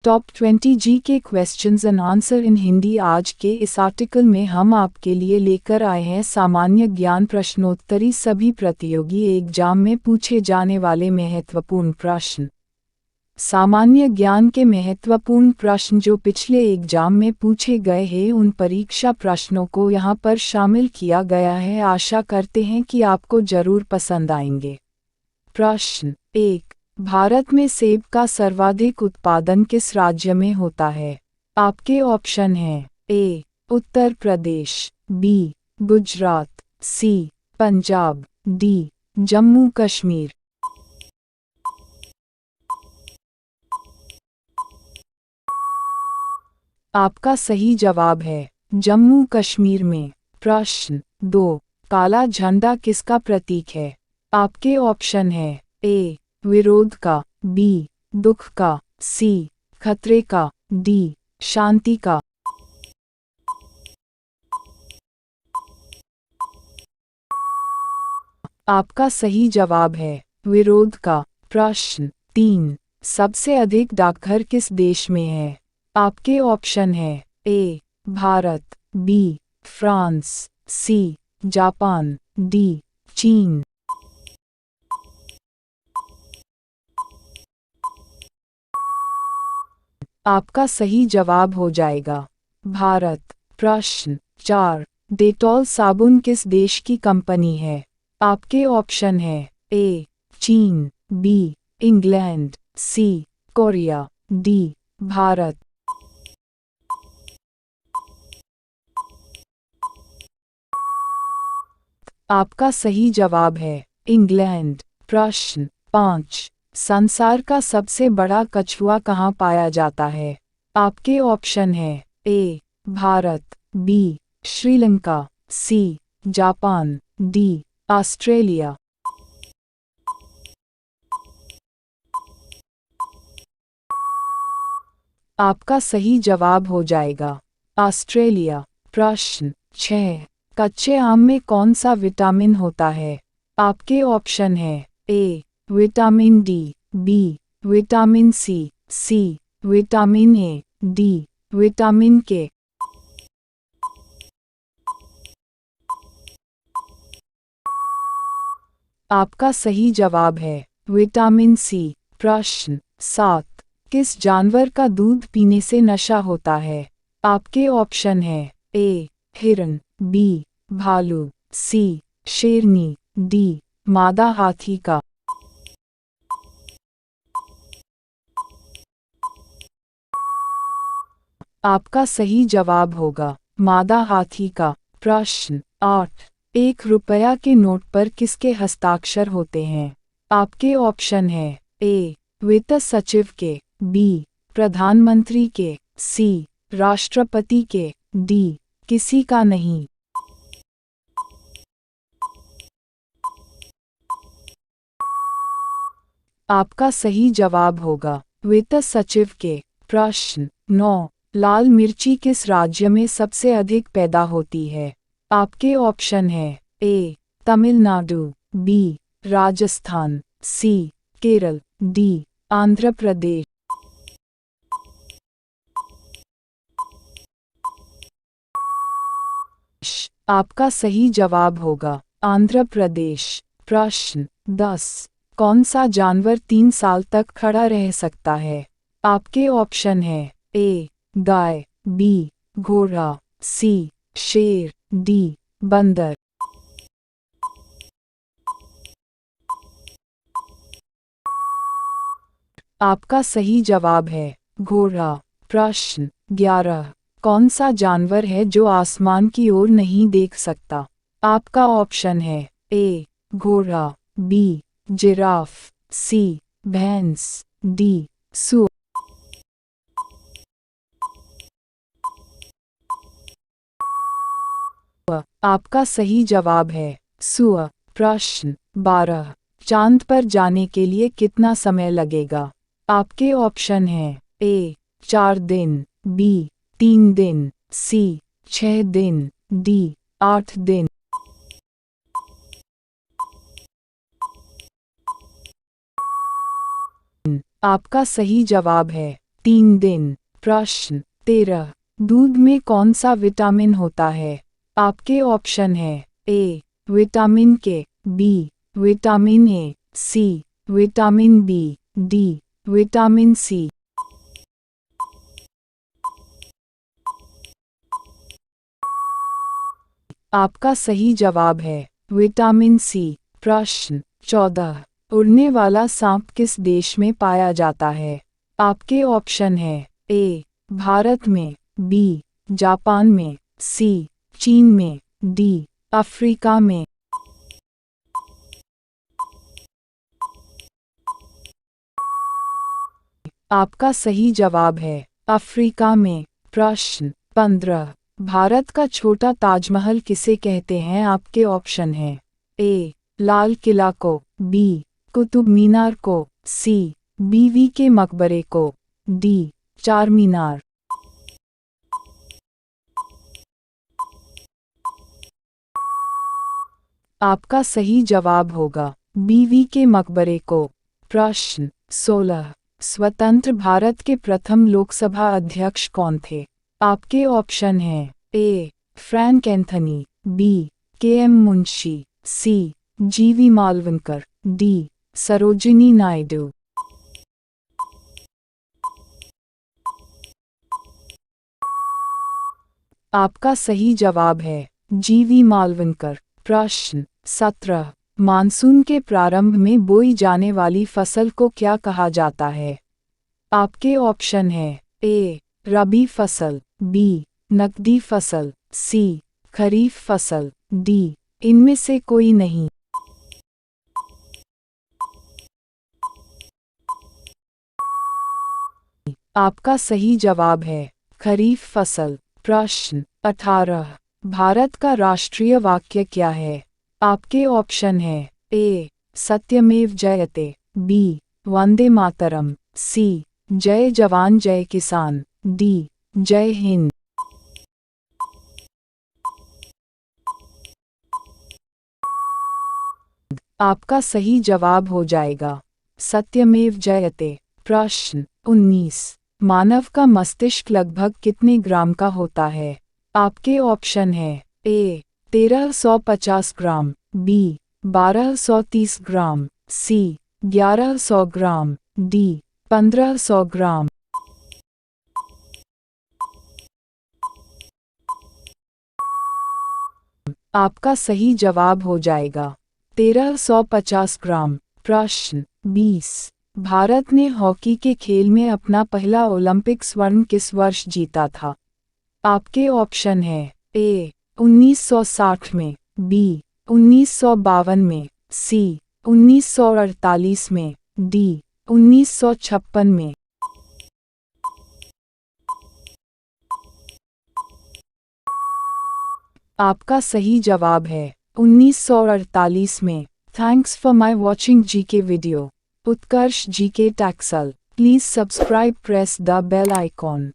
Top 20 जी के questions and answer in Hindi. आज के इस आर्टिकल में हम आपके लिए लेकर आए हैं सामान्य ज्ञान प्रश्नोत्तरी, सभी प्रतियोगी एग्जाम में पूछे जाने वाले महत्वपूर्ण प्रश्न। सामान्य ज्ञान के महत्वपूर्ण प्रश्न जो पिछले एग्जाम में पूछे गए हैं, उन परीक्षा प्रश्नों को यहाँ पर शामिल किया गया है। आशा करते हैं कि आपको जरूर पसंद आएंगे। प्रश्न 1, भारत में सेब का सर्वाधिक उत्पादन किस राज्य में होता है? आपके ऑप्शन हैं ए उत्तर प्रदेश, बी गुजरात, सी पंजाब, डी जम्मू कश्मीर। आपका सही जवाब है जम्मू कश्मीर में। प्रश्न 2, काला झंडा किसका प्रतीक है? आपके ऑप्शन है ए विरोध का, बी दुख का, सी खतरे का, डी शांति का। आपका सही जवाब है विरोध का। प्रश्न 3, सबसे अधिक डाकघर किस देश में है? आपके ऑप्शन है A Bharat, B France, C Japan, D चीन। आपका सही जवाब हो जाएगा भारत। प्रश्न 4, डेटॉल साबुन किस देश की कंपनी है? आपके ऑप्शन है ए चीन, बी इंग्लैंड, सी कोरिया, डी भारत। आपका सही जवाब है इंग्लैंड। प्रश्न 5, संसार का सबसे बड़ा कछुआ कहाँ पाया जाता है? आपके ऑप्शन है A Bharat, B Sri Lanka, C Japan, D Australia. आपका सही जवाब हो जाएगा ऑस्ट्रेलिया। प्रश्न 6, कच्चे आम में कौन सा विटामिन होता है? आपके ऑप्शन है A vitamin D, B vitamin C, C vitamin A, D vitamin K. आपका सही जवाब है विटामिन सी। प्रश्न 7, किस जानवर का दूध पीने से नशा होता है? आपके ऑप्शन है ए हिरन, बी भालू, सी शेरनी, डी मादा हाथी का। आपका सही जवाब होगा मादा हाथी का। प्रश्न 8, 1 रुपया के नोट पर किसके हस्ताक्षर होते हैं? आपके ऑप्शन है ए वित्त सचिव के, बी प्रधानमंत्री के, सी राष्ट्रपति के, डी किसी का नहीं। आपका सही जवाब होगा वित्त सचिव के। प्रश्न 9, लाल मिर्ची किस राज्य में सबसे अधिक पैदा होती है? आपके ऑप्शन है ए तमिलनाडु, बी राजस्थान, सी केरल, डी आंध्र प्रदेश। आपका सही जवाब होगा आंध्र प्रदेश। प्रश्न 10, कौन सा जानवर 3 साल तक खड़ा रह सकता है? आपके ऑप्शन है ए गाय, बी घोड़ा, सी शेर, डी बंदर। आपका सही जवाब है घोड़ा। प्रश्न 11, कौन सा जानवर है जो आसमान की ओर नहीं देख सकता? आपका ऑप्शन है ए घोड़ा, बी जिराफ, सी भैंस, डी सूअर। आपका सही जवाब है सूअर। प्रश्न 12, चांद पर जाने के लिए कितना समय लगेगा? आपके ऑप्शन हैं ए 4 दिन, बी 3 दिन, सी 6 दिन, डी 8 दिन। आपका सही जवाब है 3 दिन। प्रश्न 13। दूध में कौन सा विटामिन होता है? आपके ऑप्शन है A vitamin K, B vitamin A, C vitamin B, D vitamin C. आपका सही जवाब है विटामिन सी। प्रश्न 14। उड़ने वाला सांप किस देश में पाया जाता है? आपके ऑप्शन है ए भारत में, बी जापान में, सी चीन में, डी अफ्रीका में। आपका सही जवाब है अफ्रीका में। प्रश्न 15। भारत का छोटा ताजमहल किसे कहते हैं? आपके ऑप्शन हैं ए लाल किला को, बी कुतुब मीनार को, सी बीवी के मकबरे को, डी चार मीनार। आपका सही जवाब होगा बीवी के मकबरे को। प्रश्न 16। स्वतंत्र भारत के प्रथम लोकसभा अध्यक्ष कौन थे? आपके ऑप्शन हैं A Frank Anthony, B K M. Munshi, C G V. Mavalankar, D Sarojini Naidu. आपका सही जवाब है जी.वी. मालवणकर। प्रश्न 17। मानसून के प्रारंभ में बोई जाने वाली फसल को क्या कहा जाता है? आपके ऑप्शन हैं ए रबी फसल, बी नकदी फसल, सी खरीफ फसल, डी इनमें से कोई नहीं। आपका सही जवाब है खरीफ फसल। प्रश्न 18। भारत का राष्ट्रीय वाक्य क्या है? आपके ऑप्शन हैं ए सत्यमेव जयते, बी वंदे मातरम, सी जय जवान जय किसान, डी जय हिंद। आपका सही जवाब हो जाएगा सत्यमेव जयते। प्रश्न 19। मानव का मस्तिष्क लगभग कितने ग्राम का होता है? आपके ऑप्शन हैं ए 1350 ग्राम, बी 1230 ग्राम, सी 1100 ग्राम, डी 1500 ग्राम। आपका सही जवाब हो जाएगा 1350 ग्राम। प्रश्न 20। भारत ने हॉकी के खेल में अपना पहला ओलंपिक स्वर्ण किस वर्ष जीता था? आपके ऑप्शन हैं ए 1960 में, बी 1952 में, सी 1948 में, डी 1956 में। आपका सही जवाब है 1948 में। Thanks for my watching GK video. Utkarsh GK टैक्सल। Please subscribe, press the bell icon.